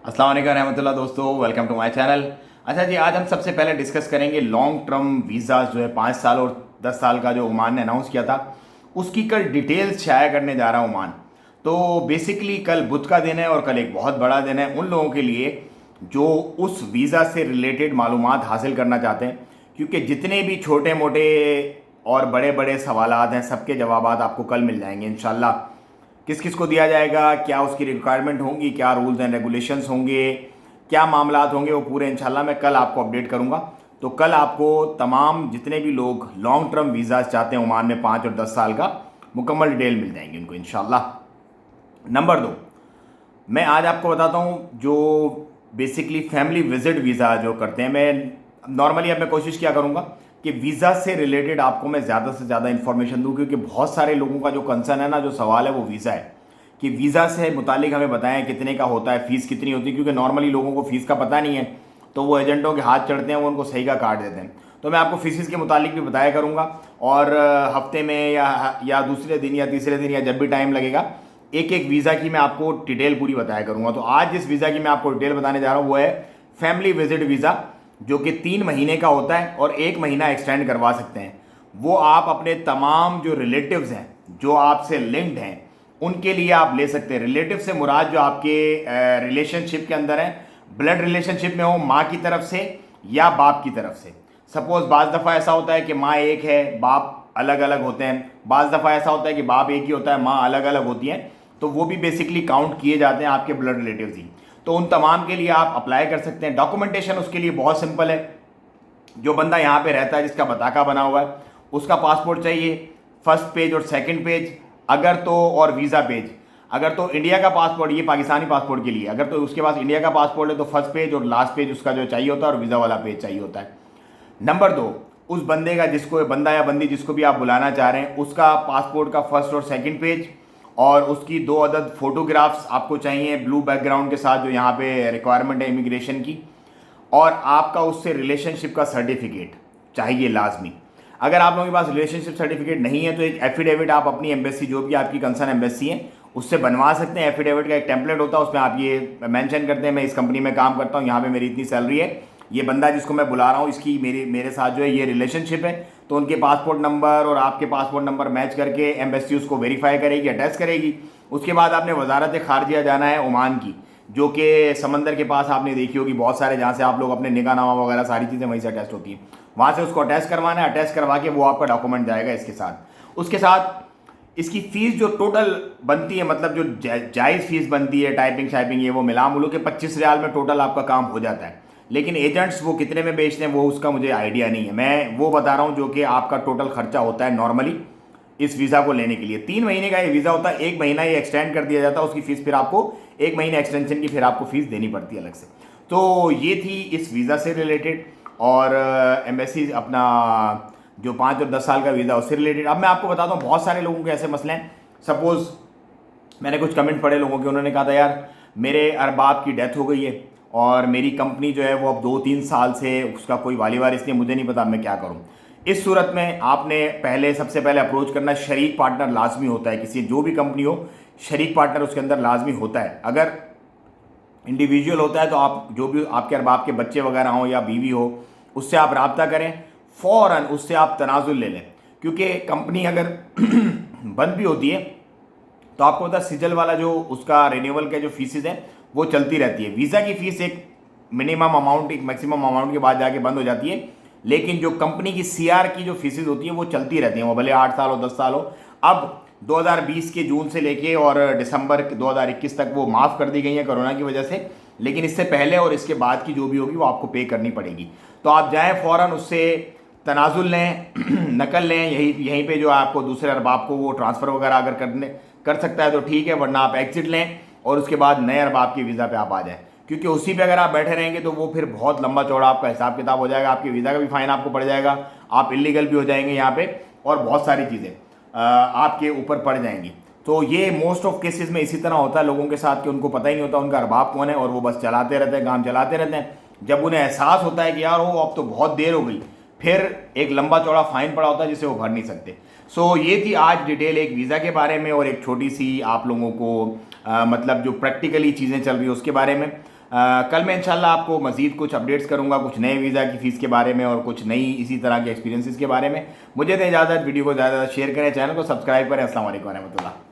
अस्सलाम वालेकुम रहमतुल्लाह दोस्तों, वेलकम टू माय चैनल। अच्छा जी, आज हम सबसे पहले डिस्कस करेंगे लॉन्ग टर्म वीज़ा जो है 5 साल और 10 साल का जो ओमान ने अनाउंस किया था, उसकी कल डिटेल्स शाया करने जा रहा है ओमान। तो बेसिकली कल बुध का दिन है और कल एक बहुत बड़ा दिन है उन लोगों के लिए जो उस वीज़ा से रिलेटेड मालूमात हासिल करना चाहते हैं, क्योंकि जितने भी छोटे मोटे और बड़े बड़े सवालात हैं सबके जवाबात आपको कल मिल जाएंगे इंशाल्लाह। किस किस को दिया जाएगा, क्या उसकी रिक्वायरमेंट होंगी, क्या रूल्स एंड रेगुलेशंस होंगे, क्या मामलात होंगे, वो पूरे इंशाल्लाह मैं कल आपको अपडेट करूंगा। तो कल आपको तमाम जितने भी लोग लॉन्ग टर्म वीज़ा चाहते हैं ओमान में 5 और 10 साल का, मुकम्मल डिटेल मिल जाएंगी उनको इंशाल्लाह। नंबर 2, मैं आज आपको बताता हूँ जो बेसिकली फैमिली विजिट वीज़ा जो करते हैं। मैं नॉर्मली अब मैं कोशिश क्या करूँगा कि वीज़ा से रिलेटेड आपको मैं ज़्यादा से ज़्यादा इन्फॉर्मेशन दूँ, क्योंकि बहुत सारे लोगों का जो कंसर्न है ना, जो सवाल है वो वीज़ा है कि वीज़ा से मुतालिक हमें बताएं कितने का होता है, फ़ीस कितनी होती है, क्योंकि नॉर्मली लोगों को फ़ीस का पता नहीं है। तो वो एजेंटों के हाथ चढ़ते हैं, वो उनको सही का काट देते हैं। तो मैं आपको फीसिस के मुतालिक भी बताया करूँगा, और हफ्ते में या दूसरे दिन या तीसरे दिन या जब भी टाइम लगेगा एक एक वीज़ा की मैं आपको डिटेल पूरी बताया करूँगा। तो आज जिस वीज़ा की मैं आपको डिटेल बताने जा रहा हूँ वो है फैमिली विजिट वीज़ा, जो कि 3 महीने का होता है और 1 महीना एक्सटेंड करवा सकते हैं। वो आप अपने तमाम जो रिलेटिव्स हैं जो आपसे लिंक्ड हैं उनके लिए आप ले सकते हैं। रिलेटिव से मुराद जो आपके रिलेशनशिप के अंदर है, ब्लड रिलेशनशिप में हो, माँ की तरफ से या बाप की तरफ से। सपोज बाज़ दफ़ा ऐसा होता है कि माँ एक है, बाप अलग अलग होते हैं। बाज़ दफ़ा ऐसा होता है कि बाप एक ही होता है, माँ अलग अलग होती हैं। तो वो भी बेसिकली काउंट किए जाते हैं आपके ब्लड रिलेटिव्स ही। तो उन तमाम के लिए आप अप्लाई कर सकते हैं। डॉक्यूमेंटेशन उसके लिए बहुत सिंपल है। जो बंदा यहाँ पे रहता है, जिसका पताका बना हुआ है, उसका पासपोर्ट चाहिए, फर्स्ट पेज और सेकंड पेज अगर तो, और वीज़ा पेज। अगर तो इंडिया का पासपोर्ट, ये पाकिस्तानी पासपोर्ट के लिए, अगर तो उसके पास इंडिया का पासपोर्ट है तो फर्स्ट पेज और लास्ट पेज उसका जो चाहिए होता है, और वीज़ा वाला पेज चाहिए होता है। नंबर 2, उस बंदे का, जिसको बंदा या बंदी जिसको भी आप बुलाना चाह रहे हैं, उसका पासपोर्ट का फर्स्ट और सेकंड पेज और उसकी 2 अदद फोटोग्राफ्स आपको चाहिए ब्लू बैकग्राउंड के साथ, जो यहाँ पे रिक्वायरमेंट है इमिग्रेशन की। और आपका उससे रिलेशनशिप का सर्टिफिकेट चाहिए लाजमी। अगर आप लोगों के पास रिलेशनशिप सर्टिफिकेट नहीं है तो एक एफिडेविट आप अपनी एम्बेसी, जो भी आपकी कंसर्न एम्बेसी है, उससे बनवा सकते हैं। एफिडेविट का एक टेम्पलेट होता है, उसमें आप ये मेंशन करते हैं मैं इस कंपनी में काम करता हूँ, यहाँ पे मेरी इतनी सैलरी है, ये बंदा जिसको मैं बुला रहा हूँ इसकी मेरे साथ जो है ये रिलेशनशिप है। तो उनके पासपोर्ट नंबर और आपके पासपोर्ट नंबर मैच करके एम्बेसी उसको वेरीफाई करेगी, अटैच करेगी। उसके बाद आपने वजारत खारजिया जाना है ओमान की, जो कि समंदर के पास आपने देखी होगी बहुत सारे, जहाँ से आप लोग अपने निकाहनामा वगैरह सारी चीज़ें वहीं से अटैच होती हैं। वहाँ से उसको अटैच करवाना है, अटैच करवा के वो आपका डॉक्यूमेंट जाएगा इसके साथ। उसके साथ इसकी फ़ीस जो टोटल बनती है, मतलब जो जायज़ फ़ीस बनती है, टाइपिंग शाइपिंग ये वो मिला मुलो के 25 रियाल में टोटल आपका काम हो जाता है। लेकिन एजेंट्स वो कितने में बेचते हैं वो उसका मुझे आइडिया नहीं है। मैं वो बता रहा हूँ जो कि आपका टोटल खर्चा होता है नॉर्मली इस वीज़ा को लेने के लिए। 3 महीने का ये वीज़ा होता है, 1 महीना ये एक्सटेंड कर दिया जाता है, उसकी फ़ीस फिर आपको 1 महीने एक्सटेंशन की फिर आपको फ़ीस देनी पड़ती है अलग से। तो ये थी इस वीज़ा से रिलेटेड, और एम्बेसी अपना जो 5 और 10 साल का वीज़ा उससे रिलेटेड। अब मैं आपको बताता हूँ, बहुत सारे लोगों के ऐसे मसले हैं। सपोज़ मैंने कुछ कमेंट पढ़े लोगों के, उन्होंने कहा था यार मेरे अरबाब की डेथ हो गई है और मेरी कंपनी जो है वो अब 2-3 साल से उसका कोई वाली वारिस नहीं, मुझे नहीं पता मैं क्या करूँ। इस सूरत में आपने सबसे पहले अप्रोच करना, शरीक पार्टनर लाजमी होता है किसी, जो भी कंपनी हो शरीक पार्टनर उसके अंदर लाजमी होता है। अगर इंडिविजुअल होता है तो आप जो भी आपके अरबाब के बच्चे वगैरह हों या बीवी हो, उससे आप रब्ता करें, फ़ौरन उससे आप तनाजुल ले लें। क्योंकि कंपनी अगर बंद भी होती है तो आपको पता सिजल वाला जो उसका रिन्यूअल के जो फीसेज हैं वो चलती रहती है। वीज़ा की फ़ीस एक मिनिमम अमाउंट, एक मैक्सिमम अमाउंट के बाद जाके बंद हो जाती है, लेकिन जो कंपनी की सीआर की जो फीसेज होती है वो चलती रहती हैं, वो भले 8 साल हो 10 साल हो। अब 2020 के जून से लेके और दिसंबर 2021 तक वो माफ़ कर दी गई है कोरोना की वजह से, लेकिन इससे पहले और इसके बाद की जो भी होगी वो आपको पे करनी पड़ेगी। तो आप जाएँ फ़ौरन उससे तनाजुल लें, नकल लें, यहीं पे जो आपको दूसरे अरबाब को वो ट्रांसफ़र वगैरह अगर कर सकता है तो ठीक है, वरना आप एग्जिट लें और उसके बाद नए अरबाब की वीज़ा पे आप आ जाएं। क्योंकि उसी पे अगर आप बैठे रहेंगे तो वो फिर बहुत लंबा चौड़ा आपका हिसाब किताब हो जाएगा, आपके वीज़ा का भी फ़ाइन आपको पड़ जाएगा, आप इलीगल भी हो जाएंगे यहाँ पे, और बहुत सारी चीज़ें आपके ऊपर पड़ जाएंगी। तो ये मोस्ट ऑफ केसेस में इसी तरह होता है लोगों के साथ कि उनको पता ही नहीं होता उनका अरबाब कौन है, और वो बस चलाते रहते हैं, काम चलाते रहते हैं। जब उन्हें एहसास होता है कि यार वो अब तो बहुत देर हो गई, फिर एक लंबा चौड़ा फाइन पड़ा होता है जिसे वो भर नहीं सकते। सो ये थी आज डिटेल एक वीज़ा के बारे में, और एक छोटी सी आप लोगों को मतलब जो प्रैक्टिकली चीज़ें चल रही है उसके बारे में। कल मैं इंशाल्लाह आपको मज़ीद कुछ अपडेट्स करूंगा, कुछ नए वीज़ा की फ़ीस के बारे में और कुछ नई इसी तरह के एक्सपीरियंसेस के बारे में। मुझे तो इजाज़त, वीडियो को ज़्यादा शेयर करें, चैनल को सब्सक्राइब करें। अस्सलाम वालेकुम रहमतुल्लाह।